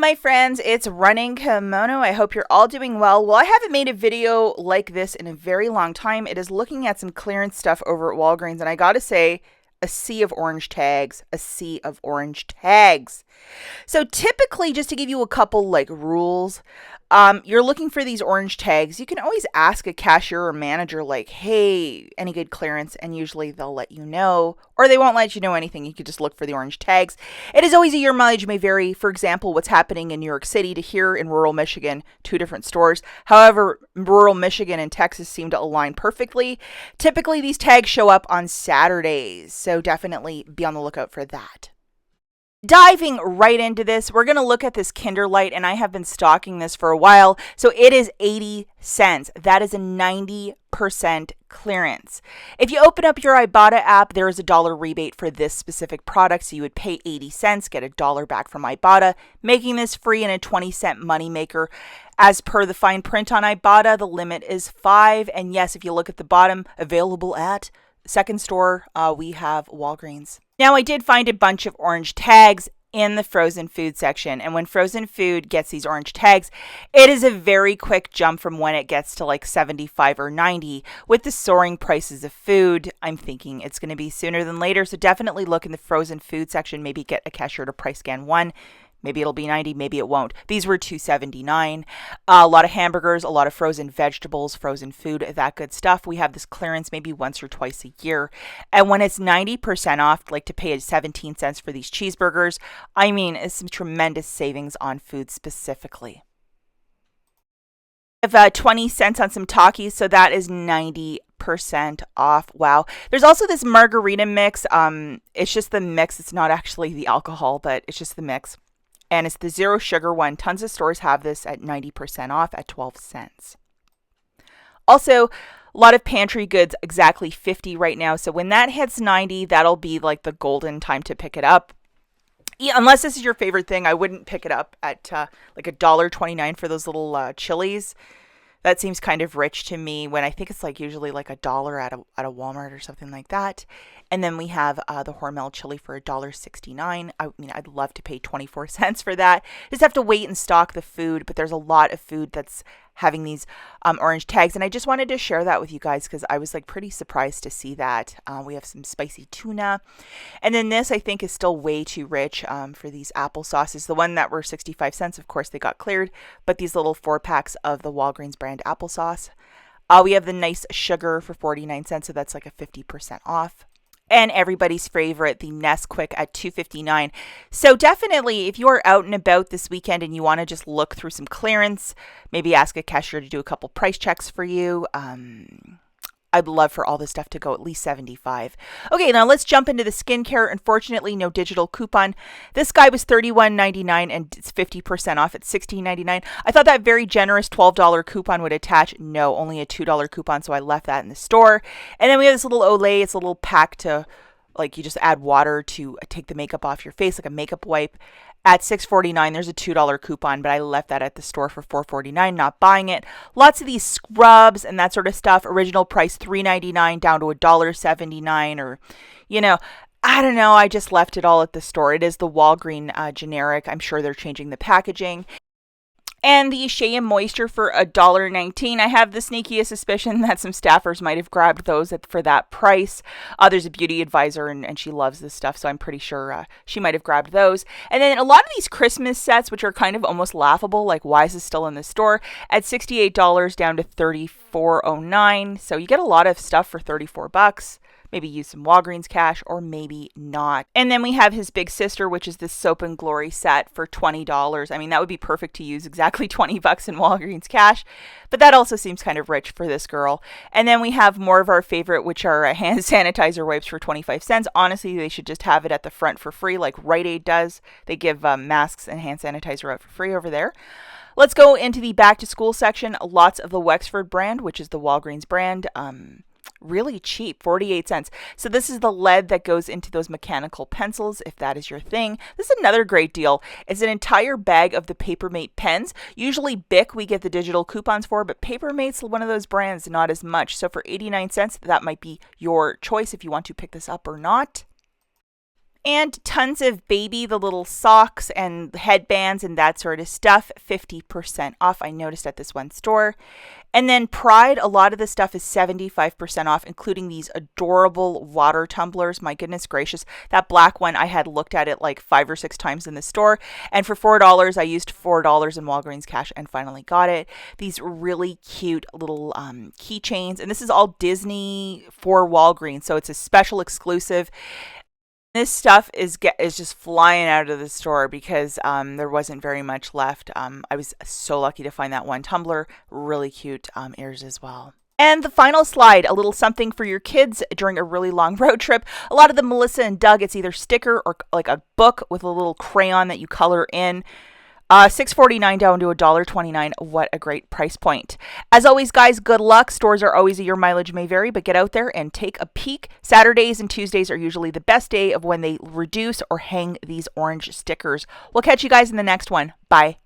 my friends? It's Running Kimono. I hope you're all doing well. Well, I haven't made a video like this in a very long time. It is looking at some clearance stuff over at Walgreens, and I gotta say, a sea of orange tags, a sea of orange tags. So typically, just to give you a couple like rules, you're looking for these orange tags. You can always ask a cashier or manager like, hey, any good clearance? And usually they'll let you know, or they won't let you know anything. You could just look for the orange tags. It is always a year mileage may vary. For example, what's happening in New York City to here in rural Michigan, two different stores. However, rural Michigan and Texas seem to align perfectly. Typically, these tags show up on Saturdays, so definitely be on the lookout for that. Diving right into this, we're going to look at this Kinder Light, and I have been stocking this for a while. So it is 80 cents. That is a 90% clearance. If you open up your IBOTTA app, there is a dollar rebate for this specific product. So you would pay 80 cents, get $1 back from IBOTTA, making this free and a 20-cent moneymaker. As per the fine print on IBOTTA, the limit is 5. And yes, if you look at the bottom, available at second store, we have Walgreens. Now, I did find a bunch of orange tags in the frozen food section. And when frozen food gets these orange tags, it is a very quick jump from when it gets to like 75 or 90. With the soaring prices of food, I'm thinking it's going to be sooner than later. So definitely look in the frozen food section, maybe get a cashier to price scan one. Maybe it'll be 90, maybe it won't. These were $2.79. A lot of hamburgers, a lot of frozen vegetables, frozen food, that good stuff. We have this clearance maybe once or twice a year. And when it's 90% off, like to pay 17 cents for these cheeseburgers, I mean, it's some tremendous savings on food specifically. I have 20 cents on some Takis, so that is 90% off. Wow. There's also this Margarita mix. It's just the mix. It's not actually the alcohol, but it's just the mix. And it's the zero sugar one. Tons of stores have this at 90% off at 12 cents. Also, a lot of pantry goods, exactly 50 right now. So when that hits 90, that'll be like the golden time to pick it up. Yeah, unless this is your favorite thing, I wouldn't pick it up at like $1.29 for those little chilies. That seems kind of rich to me when I think it's like usually like $1 at a Walmart or something like that. And then we have the Hormel chili for $1.69. I mean, I'd love to pay 24 cents for that. Just have to wait and stock the food, but there's a lot of food that's having these orange tags. And I just wanted to share that with you guys because I was like pretty surprised to see that. We have some spicy tuna. And then this I think is still way too rich for these apple sauces. The one that were 65 cents, of course, they got cleared. But these little 4-packs of the Walgreens brand applesauce. We have the nice sugar for 49 cents, so that's like a 50% off. And everybody's favorite, the Nesquik at $2.59. So definitely, if you are out and about this weekend and you want to just look through some clearance, maybe ask a cashier to do a couple price checks for you. I'd love for all this stuff to go at least 75. Okay, now let's jump into the skincare. Unfortunately, no digital coupon. This guy was $31.99 and it's 50% off at $16.99. I thought that very generous $12 coupon would attach. No, only a $2 coupon, so I left that in the store. And then we have this little Olay. It's a little pack to, like, you just add water to take the makeup off your face, like a makeup wipe. At $6.49, there's a $2 coupon, but I left that at the store for $4.49, not buying it. Lots of these scrubs and that sort of stuff. Original price $3.99 down to $1.79, or, you know, I don't know. I just left it all at the store. It is the Walgreens generic. I'm sure they're changing the packaging. And the Shea and Moisture for $1.19. I have the sneakiest suspicion that some staffers might have grabbed those for that price. There's a beauty advisor, and she loves this stuff, so I'm pretty sure she might have grabbed those. And then a lot of these Christmas sets, which are kind of almost laughable, like why is this still in the store, at $68 down to $34.09. So you get a lot of stuff for $34. Maybe use some Walgreens cash or maybe not. And then we have his big sister, which is this Soap and Glory set for $20. I mean, that would be perfect to use exactly $20 in Walgreens cash. But that also seems kind of rich for this girl. And then we have more of our favorite, which are hand sanitizer wipes for 25 cents. Honestly, they should just have it at the front for free like Rite Aid does. They give masks and hand sanitizer out for free over there. Let's go into the back to school section. Lots of the Wexford brand, which is the Walgreens brand. Really cheap, 48 cents. So this is the lead that goes into those mechanical pencils, if that is your thing. This is another great deal. It's an entire bag of the Papermate pens. Usually Bic we get the digital coupons for, but Papermate's one of those brands, not as much. So for 89 cents, that might be your choice if you want to pick this up or not. And tons of baby, the little socks and headbands and that sort of stuff, 50% off. I noticed at this one store. And then Pride, a lot of the stuff is 75% off, including these adorable water tumblers. My goodness gracious. That black one, I had looked at it like 5 or 6 times in the store. And for $4, I used $4 in Walgreens cash and finally got it. These really cute little keychains. And this is all Disney for Walgreens. So it's a special exclusive. This stuff is just flying out of the store because there wasn't very much left. I was so lucky to find that one tumbler. Really cute ears as well. And the final slide, a little something for your kids during a really long road trip. A lot of the Melissa and Doug, it's either sticker or like a book with a little crayon that you color in. $6.49 down to $1.29. What a great price point. As always, guys, good luck. Stores are always your mileage may vary, but get out there and take a peek. Saturdays and Tuesdays are usually the best day of when they reduce or hang these orange stickers. We'll catch you guys in the next one. Bye.